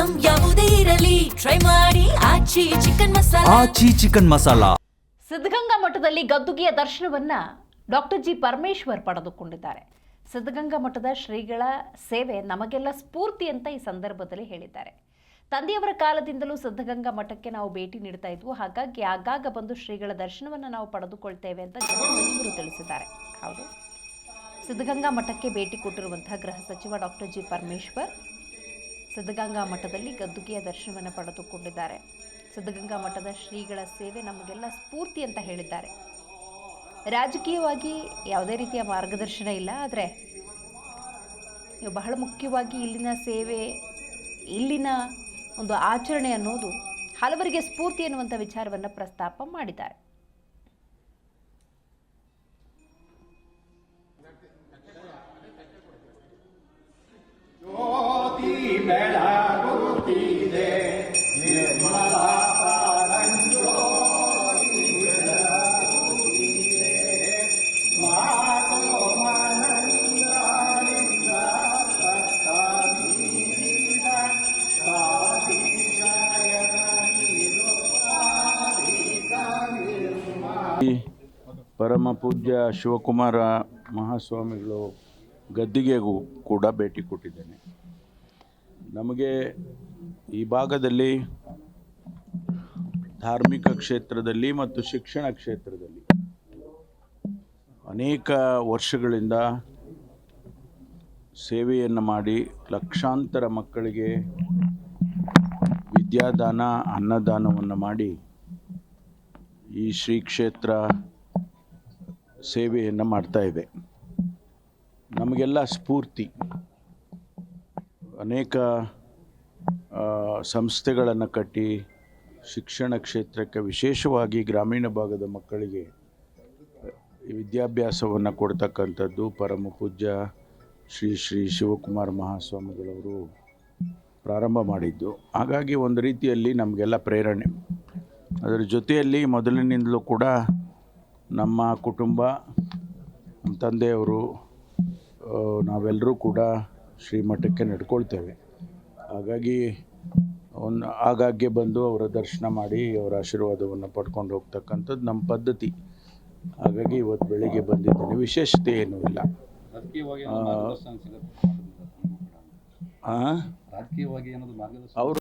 Item ಯಾವುದೇ ಇರಲಿ try ಮಾಡಿ ಆಚಿ ಚಿಕನ್ ಮಸಾಲಾ. ಸಿದ್ಧಗಂಗಾ ಮಠದಲ್ಲಿ ಗದ್ದುಗೆಯ ದರ್ಶನವನ್ನ ಡಾಕ್ಟರ್ ಜಿ ಪರಮೇಶ್ವರ್ ಪಡೆದುಕೊಂಡಿದ್ದಾರೆ. ಸಿದ್ಧಗಂಗಾ ಮಠದ ಶ್ರೀಗಳ ಸೇವೆ ನಮಗೆಲ್ಲ ಸ್ಫೂರ್ತಿ ಅಂತ ಈ ಸಂದರ್ಭದಲ್ಲಿ ಹೇಳಿದ್ದಾರೆ. ತಂದೆಯವರ ಕಾಲದಿಂದಲೂ ಸಿದ್ಧಗಂಗಾ ಮಠಕ್ಕೆ ನಾವು ಭೇಟಿ ನೀಡ್ತಾ ಇದ್ವು, ಹಾಗಾಗಿ ಆಗಾಗ ಬಂದು ಶ್ರೀಗಳ ದರ್ಶನವನ್ನು ನಾವು ಪಡೆದುಕೊಳ್ತೇವೆ ಅಂತ ಗೃಹ ಸಚಿವರು ತಿಳಿಸಿದ್ದಾರೆ. ಹೌದು, ಸಿದ್ಧಗಂಗಾ ಮಠಕ್ಕೆ ಭೇಟಿ ಕೊಟ್ಟಿರುವಂತಹ ಗೃಹ ಸಚಿವ ಡಾಕ್ಟರ್ ಜಿ ಪರಮೇಶ್ವರ್ ಸಿದ್ಧಗಂಗಾ ಮಠದಲ್ಲಿ ಗದ್ದುಗೆಯ ದರ್ಶನವನ್ನು ಪಡೆದುಕೊಂಡಿದ್ದಾರೆ. ಸಿದ್ಧಗಂಗಾ ಮಠದ ಶ್ರೀಗಳ ಸೇವೆ ನಮಗೆಲ್ಲ ಸ್ಫೂರ್ತಿ ಅಂತ ಹೇಳಿದ್ದಾರೆ. ರಾಜಕೀಯವಾಗಿ ಯಾವುದೇ ರೀತಿಯ ಮಾರ್ಗದರ್ಶನ ಇಲ್ಲ, ಆದರೆ ಬಹಳ ಮುಖ್ಯವಾಗಿ ಇಲ್ಲಿನ ಸೇವೆ, ಇಲ್ಲಿನ ಒಂದು ಆಚರಣೆ ಅನ್ನೋದು ಹಲವರಿಗೆ ಸ್ಫೂರ್ತಿ ಎನ್ನುವಂಥ ವಿಚಾರವನ್ನು ಪ್ರಸ್ತಾಪ ಮಾಡಿದ್ದಾರೆ. ಪರಮ ಪೂಜ್ಯ ಶಿವಕುಮಾರ ಮಹಾಸ್ವಾಮಿಗಳು ಗದ್ದಿಗೆಗೂ ಕೂಡ ಭೇಟಿ ಕೊಟ್ಟಿದ್ದೇನೆ. ನಮಗೆ ಈ ಭಾಗದಲ್ಲಿ ಧಾರ್ಮಿಕ ಕ್ಷೇತ್ರದಲ್ಲಿ ಮತ್ತು ಶಿಕ್ಷಣ ಕ್ಷೇತ್ರದಲ್ಲಿ ಅನೇಕ ವರ್ಷಗಳಿಂದ ಸೇವೆಯನ್ನು ಮಾಡಿ ಲಕ್ಷಾಂತರ ಮಕ್ಕಳಿಗೆ ವಿದ್ಯಾದಾನ, ಅನ್ನದಾನವನ್ನು ಮಾಡಿ ಈ ಶ್ರೀ ಕ್ಷೇತ್ರ ಸೇವೆಯನ್ನು ಮಾಡ್ತಾ ಇದೆ. ನಮಗೆಲ್ಲ ಸ್ಫೂರ್ತಿ. ಅನೇಕ ಸಂಸ್ಥೆಗಳನ್ನು ಕಟ್ಟಿ ಶಿಕ್ಷಣ ಕ್ಷೇತ್ರಕ್ಕೆ, ವಿಶೇಷವಾಗಿ ಗ್ರಾಮೀಣ ಭಾಗದ ಮಕ್ಕಳಿಗೆ ವಿದ್ಯಾಭ್ಯಾಸವನ್ನು ಕೊಡ್ತಕ್ಕಂಥದ್ದು ಪರಮ ಪೂಜ್ಯ ಶ್ರೀ ಶ್ರೀ ಶಿವಕುಮಾರ ಮಹಾಸ್ವಾಮಿಗಳವರು ಪ್ರಾರಂಭ ಮಾಡಿದ್ದು. ಹಾಗಾಗಿ ಒಂದು ರೀತಿಯಲ್ಲಿ ನಮಗೆಲ್ಲ ಪ್ರೇರಣೆ. ಅದರ ಜೊತೆಯಲ್ಲಿ ಮೊದಲಿನಿಂದಲೂ ಕೂಡ ನಮ್ಮ ಕುಟುಂಬ, ನಮ್ಮ ತಂದೆಯವರು, ನಾವೆಲ್ಲರೂ ಕೂಡ ಶ್ರೀಮಠಕ್ಕೆ ನಡ್ಕೊಳ್ತೇವೆ. ಹಾಗಾಗಿ ಆಗಾಗ್ಗೆ ಬಂದು ಅವರ ದರ್ಶನ ಮಾಡಿ ಅವರ ಆಶೀರ್ವಾದವನ್ನು ಪಡ್ಕೊಂಡು ಹೋಗ್ತಕ್ಕಂಥದ್ದು ನಮ್ಮ ಪದ್ಧತಿ. ಹಾಗಾಗಿ ಇವತ್ತು ಬೆಳಿಗ್ಗೆ ಬಂದಿದ್ದೇನೆ. ವಿಶೇಷತೆ ಏನೂ ಇಲ್ಲ. ಅವರು